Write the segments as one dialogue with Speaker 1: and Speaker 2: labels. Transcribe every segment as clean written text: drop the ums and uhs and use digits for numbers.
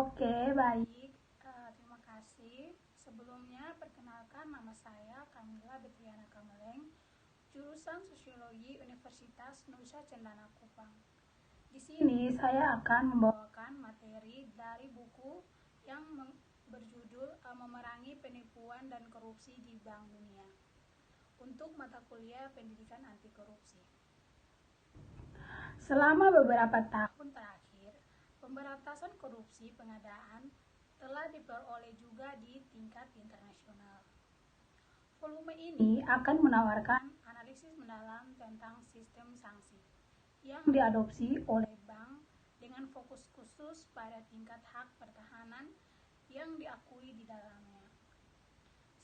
Speaker 1: Oke, baik. Terima kasih. Sebelumnya, perkenalkan nama saya Kamila Betriana Kameleng, jurusan Sosiologi Universitas Nusa Cendana Kupang. Di sini saya akan membawakan materi dari buku yang berjudul Memerangi Penipuan dan Korupsi di Bank Dunia untuk mata kuliah Pendidikan Anti Korupsi. Selama beberapa tahun terakhir, pemberantasan korupsi pengadaan telah diperoleh juga di tingkat internasional. Volume ini akan menawarkan analisis mendalam tentang sistem sanksi yang diadopsi oleh bank dengan fokus khusus pada tingkat hak pertahanan yang diakui di dalamnya.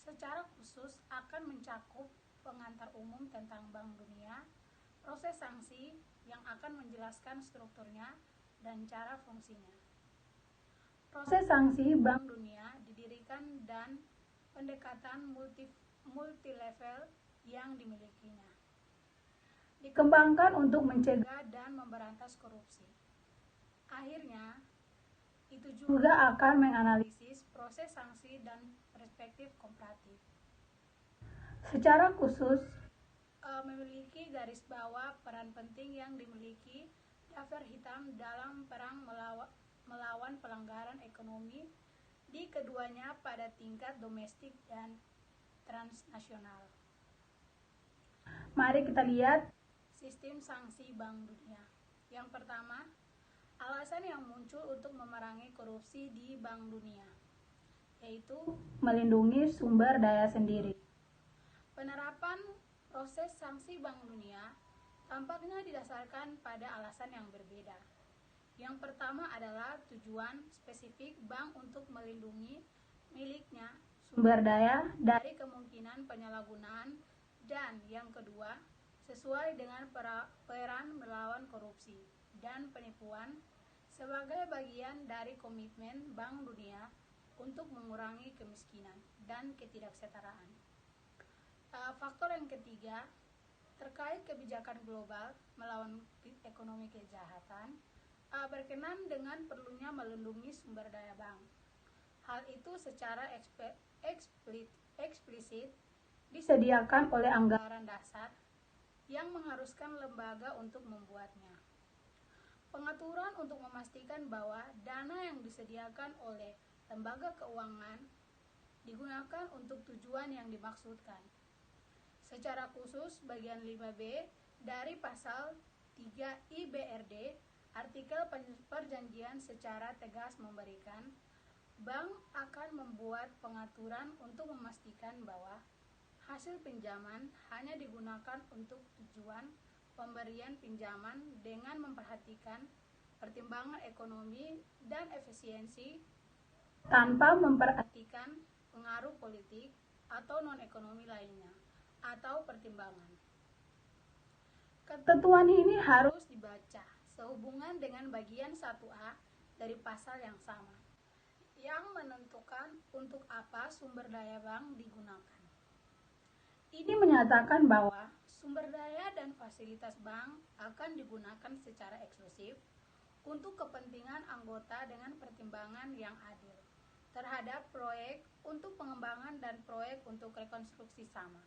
Speaker 1: Secara khusus akan mencakup pengantar umum tentang Bank Dunia, proses sanksi yang akan menjelaskan strukturnya dan cara fungsinya. Proses sanksi Bank Dunia didirikan dan pendekatan multi-level yang dimilikinya dikembangkan untuk mencegah dan memberantas korupsi. Akhirnya, itu juga akan menganalisis proses sanksi dan perspektif komparatif. Secara khusus, memiliki garis bawah peran penting yang dimiliki daftar hitam dalam perang melawan pelanggaran ekonomi di keduanya pada tingkat domestik dan transnasional. Mari kita lihat sistem sanksi Bank Dunia. Yang pertama, alasan yang muncul untuk memerangi korupsi di Bank Dunia, yaitu melindungi sumber daya sendiri. Penerapan proses sanksi Bank Dunia tampaknya didasarkan pada alasan yang berbeda. Yang pertama adalah tujuan spesifik bank untuk melindungi miliknya sumber daya dari kemungkinan penyalahgunaan, dan yang kedua, sesuai dengan peran melawan korupsi dan penipuan sebagai bagian dari komitmen Bank Dunia untuk mengurangi kemiskinan dan ketidaksetaraan. Faktor yang ketiga, terkait kebijakan global melawan ekonomi kejahatan, berkenan dengan perlunya melindungi sumber daya bank. Hal itu secara eksplisit disediakan oleh anggaran dasar yang mengharuskan lembaga untuk membuatnya. Pengaturan untuk memastikan bahwa dana yang disediakan oleh lembaga keuangan digunakan untuk tujuan yang dimaksudkan. Secara khusus, bagian 5B dari pasal 3 IBRD, artikel perjanjian secara tegas memberikan bank akan membuat pengaturan untuk memastikan bahwa hasil pinjaman hanya digunakan untuk tujuan pemberian pinjaman dengan memperhatikan pertimbangan ekonomi dan efisiensi tanpa memperhatikan pengaruh politik atau non-ekonomi lainnya atau pertimbangan. Ketentuan ini harus dibaca sehubungan dengan bagian 1A dari pasal yang sama, yang menentukan untuk apa sumber daya bank digunakan. Ini menyatakan bahwa sumber daya dan fasilitas bank akan digunakan secara eksklusif untuk kepentingan anggota dengan pertimbangan yang adil terhadap proyek untuk pengembangan dan proyek untuk rekonstruksi sama.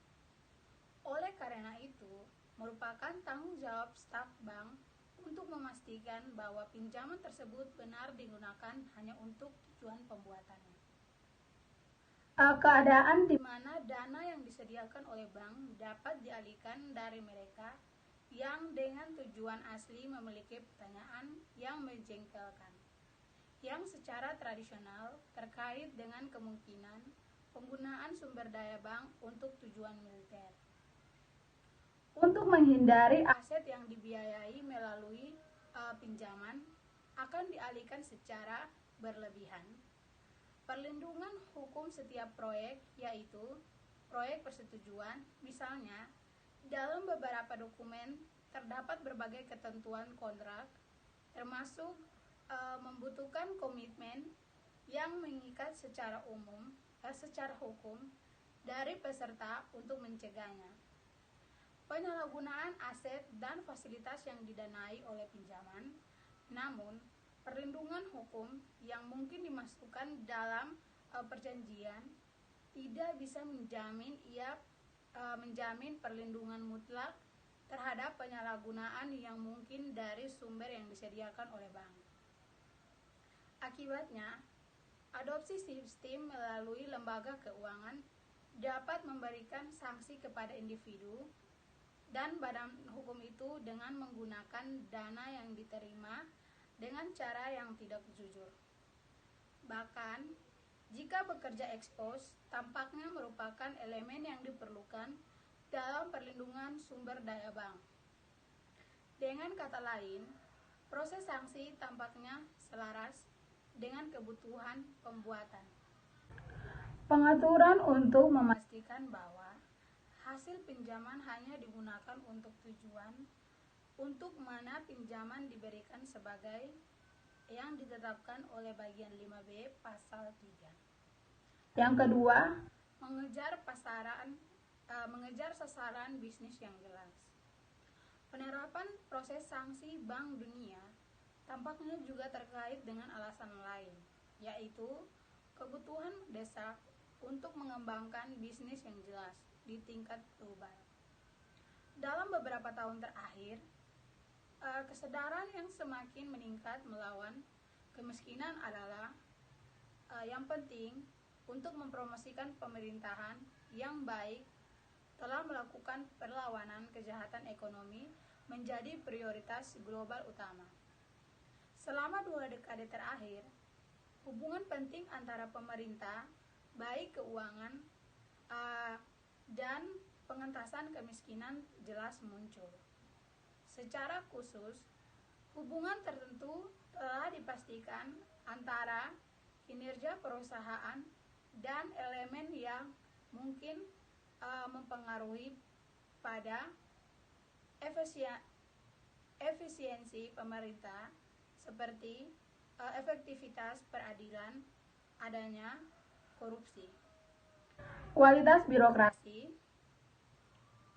Speaker 1: Oleh karena itu, merupakan tanggung jawab staf bank untuk memastikan bahwa pinjaman tersebut benar digunakan hanya untuk tujuan pembuatannya. Keadaan di mana dana yang disediakan oleh bank dapat dialihkan dari mereka yang dengan tujuan asli memiliki pertanyaan yang menjengkelkan, yang secara tradisional terkait dengan kemungkinan penggunaan sumber daya bank untuk tujuan militer. Untuk menghindari aset yang dibiayai melalui pinjaman akan dialihkan secara berlebihan. Perlindungan hukum setiap proyek, yaitu proyek persetujuan, misalnya dalam beberapa dokumen terdapat berbagai ketentuan kontrak, termasuk membutuhkan komitmen yang mengikat secara hukum dari peserta untuk mencegahnya. Penyalahgunaan aset dan fasilitas yang didanai oleh pinjaman, namun perlindungan hukum yang mungkin dimasukkan dalam perjanjian tidak bisa menjamin perlindungan mutlak terhadap penyalahgunaan yang mungkin dari sumber yang disediakan oleh bank. Akibatnya, adopsi sistem melalui lembaga keuangan dapat memberikan sanksi kepada individu dan badan hukum itu dengan menggunakan dana yang diterima dengan cara yang tidak jujur. Bahkan, jika bekerja ekspos, tampaknya merupakan elemen yang diperlukan dalam perlindungan sumber daya bank. Dengan kata lain, proses sanksi tampaknya selaras dengan kebutuhan pembuatan. Pengaturan untuk memastikan bahwa hasil pinjaman hanya digunakan untuk tujuan untuk mana pinjaman diberikan sebagai yang ditetapkan oleh bagian 5B pasal 3. Yang kedua, mengejar sasaran bisnis yang jelas. Penerapan proses sanksi Bank Dunia tampaknya juga terkait dengan alasan lain, yaitu kebutuhan mendesak untuk mengembangkan bisnis yang jelas di tingkat global. Dalam beberapa tahun terakhir, kesadaran yang semakin meningkat melawan kemiskinan adalah yang penting untuk mempromosikan pemerintahan yang baik telah melakukan perlawanan kejahatan ekonomi menjadi prioritas global utama. Selama 2 dekade terakhir, hubungan penting antara pemerintah, baik keuangan, dan pengentasan kemiskinan jelas muncul. Secara khusus, hubungan tertentu telah dipastikan antara kinerja perusahaan dan elemen yang mungkin mempengaruhi pada efisiensi pemerintah seperti efektivitas peradilan, adanya korupsi, kualitas birokrasi,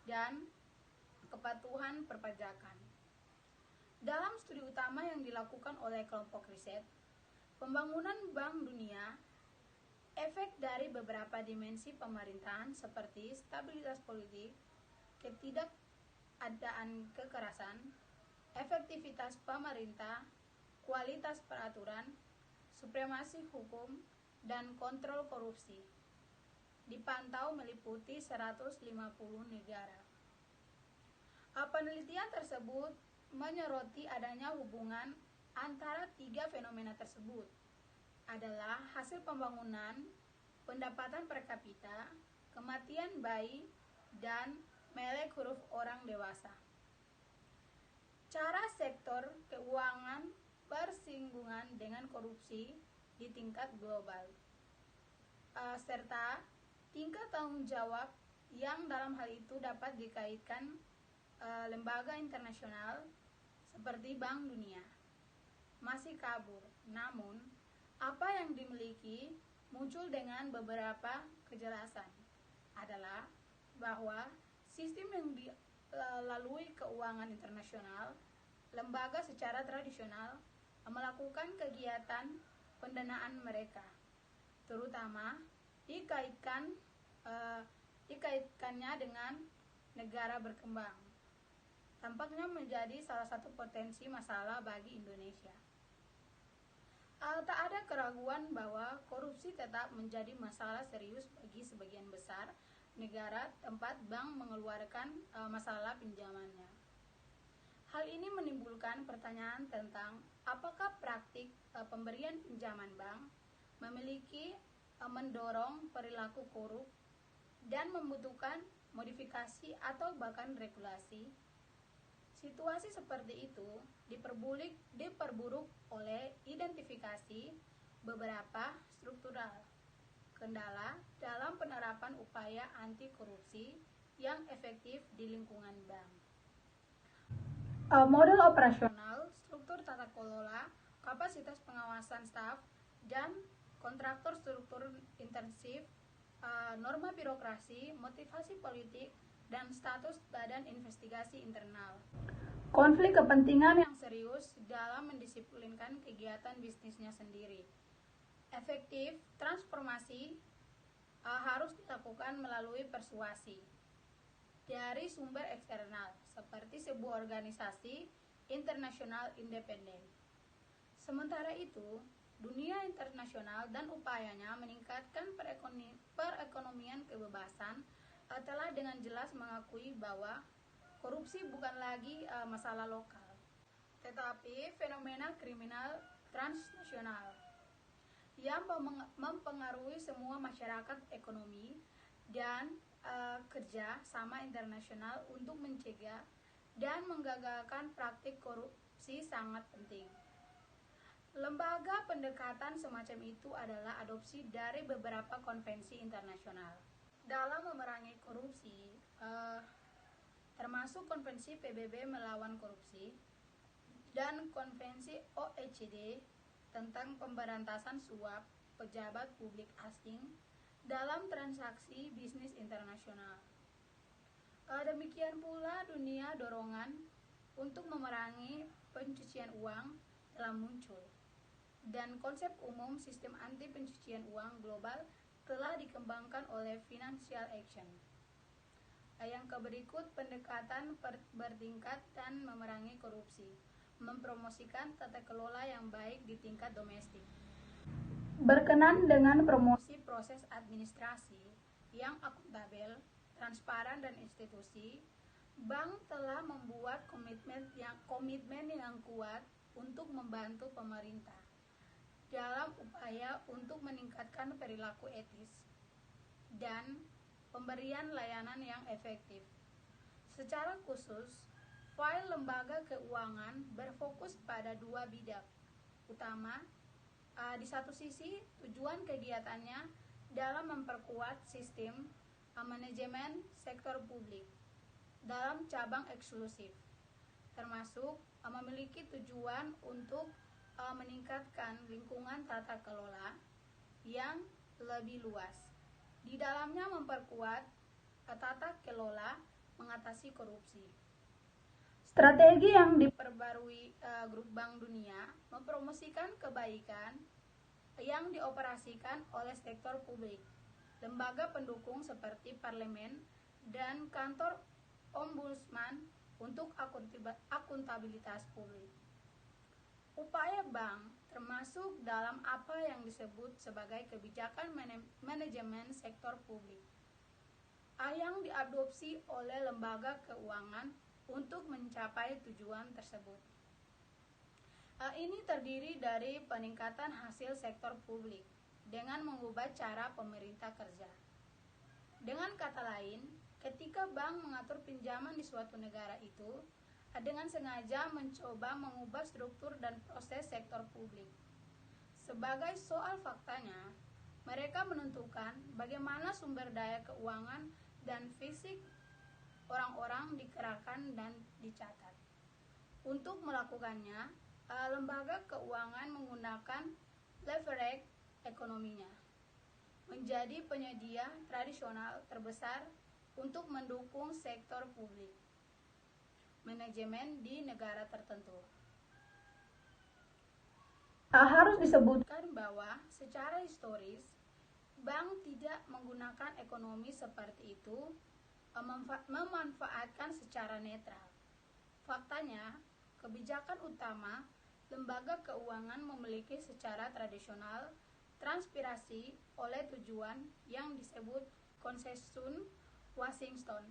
Speaker 1: dan kepatuhan perpajakan. Dalam studi utama yang dilakukan oleh kelompok riset pembangunan Bank Dunia, efek dari beberapa dimensi pemerintahan seperti stabilitas politik, ketidakadaan kekerasan, efektivitas pemerintah, kualitas peraturan, supremasi hukum, dan kontrol korupsi dipantau meliputi 150 negara. Penelitian tersebut menyoroti adanya hubungan antara 3 fenomena tersebut adalah hasil pembangunan, pendapatan per kapita, kematian bayi, dan melek huruf orang dewasa. Cara sektor keuangan bersinggungan dengan korupsi di tingkat global, serta tingkat tanggung jawab yang dalam hal itu dapat dikaitkan lembaga internasional seperti Bank Dunia masih kabur. Namun, apa yang dimiliki muncul dengan beberapa kejelasan adalah bahwa sistem yang dilalui keuangan internasional, lembaga secara tradisional melakukan kegiatan pendanaan mereka, terutama dikaitkannya dengan negara berkembang, tampaknya menjadi salah satu potensi masalah bagi Indonesia. Tak ada keraguan bahwa korupsi tetap menjadi masalah serius bagi sebagian besar negara tempat bank mengeluarkan masalah pinjamannya. Hal ini menimbulkan pertanyaan tentang apakah praktik pemberian pinjaman bank memiliki mendorong perilaku korup dan membutuhkan modifikasi atau bahkan regulasi. Situasi seperti itu diperburuk oleh identifikasi beberapa struktural kendala dalam penerapan upaya anti korupsi yang efektif di lingkungan bank. Model operasional, struktur tata kelola, kapasitas pengawasan staf, dan kontraktor struktur intensif, norma birokrasi, motivasi politik, dan status badan investigasi internal. Konflik kepentingan yang serius dalam mendisiplinkan kegiatan bisnisnya sendiri. Efektif transformasi harus dilakukan melalui persuasi dari sumber eksternal seperti sebuah organisasi internasional independen. Sementara itu, dunia internasional dan upayanya meningkatkan perekonomian kebebasan telah dengan jelas mengakui bahwa korupsi bukan lagi masalah lokal, tetapi fenomena kriminal transnasional yang mempengaruhi semua masyarakat ekonomi dan kerja sama internasional. Untuk mencegah dan menggagalkan praktik korupsi sangat penting. Lembaga pendekatan semacam itu adalah adopsi dari beberapa konvensi internasional dalam memerangi korupsi, termasuk konvensi PBB melawan korupsi dan konvensi OECD tentang pemberantasan suap pejabat publik asing dalam transaksi bisnis internasional. Demikian pula dunia dorongan untuk memerangi pencucian uang telah muncul, dan konsep umum sistem anti pencucian uang global telah dikembangkan oleh Financial Action. Yang berikut pendekatan bertingkat dan memerangi korupsi, mempromosikan tata kelola yang baik di tingkat domestik. Berkenan dengan promosi proses administrasi yang akuntabel, transparan dan institusi, bank telah membuat komitmen yang kuat untuk membantu pemerintah dalam upaya untuk meningkatkan perilaku etis dan pemberian layanan yang efektif. Secara khusus, file lembaga keuangan berfokus pada dua bidang utama. Di satu sisi, tujuan kegiatannya dalam memperkuat sistem manajemen sektor publik dalam cabang eksklusif, termasuk memiliki tujuan untuk meningkatkan lingkungan tata kelola yang lebih luas. Di dalamnya memperkuat tata kelola mengatasi korupsi. Strategi yang diperbarui Grup Bank Dunia mempromosikan kebaikan yang dioperasikan oleh sektor publik, lembaga pendukung seperti parlemen dan kantor ombudsman untuk akuntabilitas publik. Upaya bank termasuk dalam apa yang disebut sebagai kebijakan manajemen sektor publik yang diadopsi oleh lembaga keuangan untuk mencapai tujuan tersebut. Ini terdiri dari peningkatan hasil sektor publik dengan mengubah cara pemerintah kerja. Dengan kata lain, ketika bank mengatur pinjaman di suatu negara itu dengan sengaja mencoba mengubah struktur dan proses sektor publik. Sebagai soal faktanya, mereka menentukan bagaimana sumber daya keuangan dan fisik orang-orang dikerahkan dan dicatat. Untuk melakukannya, lembaga keuangan menggunakan leverage ekonominya menjadi penyedia tradisional terbesar untuk mendukung sektor publik manajemen di negara tertentu. Harus disebutkan bahwa secara historis, bank tidak menggunakan ekonomi seperti itu, memanfaatkan secara netral. Faktanya, kebijakan utama lembaga keuangan memiliki secara tradisional transpirasi oleh tujuan yang disebut konsensus Washington,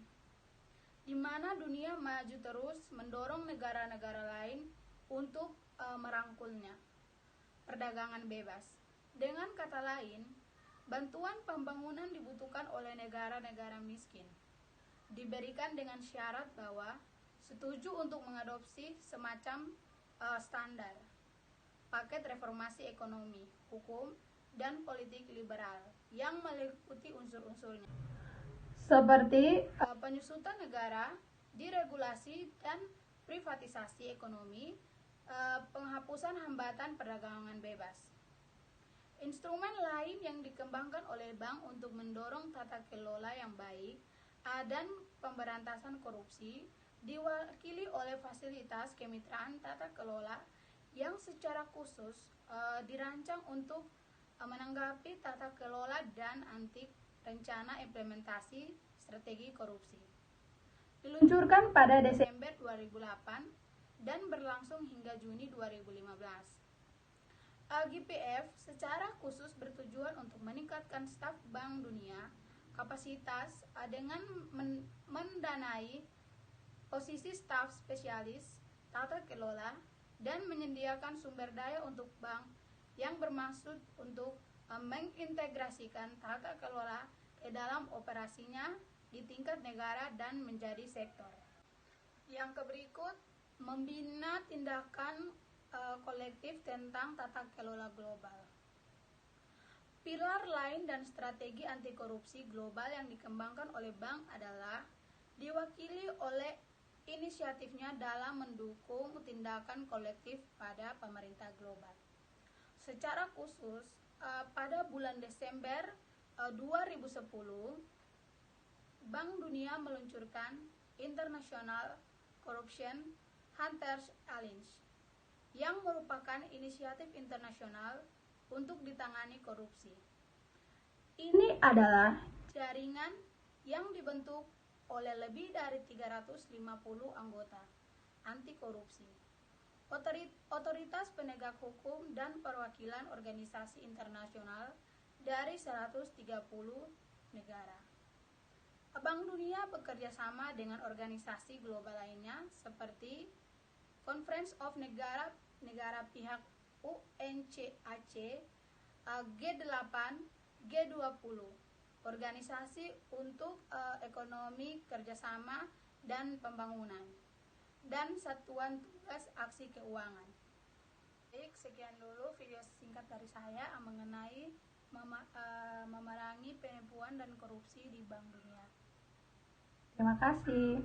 Speaker 1: di mana dunia maju terus mendorong negara-negara lain untuk merangkulnya. Perdagangan bebas. Dengan kata lain, bantuan pembangunan dibutuhkan oleh negara-negara miskin, diberikan dengan syarat bahwa setuju untuk mengadopsi semacam standar paket reformasi ekonomi, hukum, dan politik liberal yang meliputi unsur-unsurnya, seperti penyusutan negara, deregulasi dan privatisasi ekonomi, penghapusan hambatan perdagangan bebas. Instrumen lain yang dikembangkan oleh bank untuk mendorong tata kelola yang baik dan pemberantasan korupsi diwakili oleh fasilitas kemitraan tata kelola yang secara khusus dirancang untuk menanggapi tata kelola dan anti rencana implementasi strategi korupsi. Diluncurkan pada Desember 2008 dan berlangsung hingga Juni 2015. GPF secara khusus bertujuan untuk meningkatkan staf Bank Dunia kapasitas dengan mendanai posisi staf spesialis tata kelola dan menyediakan sumber daya untuk bank yang bermaksud untuk mengintegrasikan tata kelola ke dalam operasinya di tingkat negara dan menjadi sektor. Yang berikut, membina tindakan kolektif tentang tata kelola global. Pilar lain dan strategi anti korupsi global yang dikembangkan oleh bank adalah diwakili oleh inisiatifnya dalam mendukung tindakan kolektif pada pemerintah global. Secara khusus, pada bulan Desember 2010, Bank Dunia meluncurkan International Corruption Hunters Alliance yang merupakan inisiatif internasional untuk ditangani korupsi. Ini adalah jaringan yang dibentuk oleh lebih dari 350 anggota anti korupsi, otoritas penegak hukum dan perwakilan organisasi internasional dari 130 negara. Bank Dunia bekerja sama dengan organisasi global lainnya seperti Conference of negara pihak UNCAC, G8, G20, Organisasi untuk Ekonomi Kerjasama dan Pembangunan, dan Satuan Tugas Aksi Keuangan. Baik, sekian dulu video singkat dari saya mengenai memerangi penipuan dan korupsi di Bank Dunia. Terima kasih.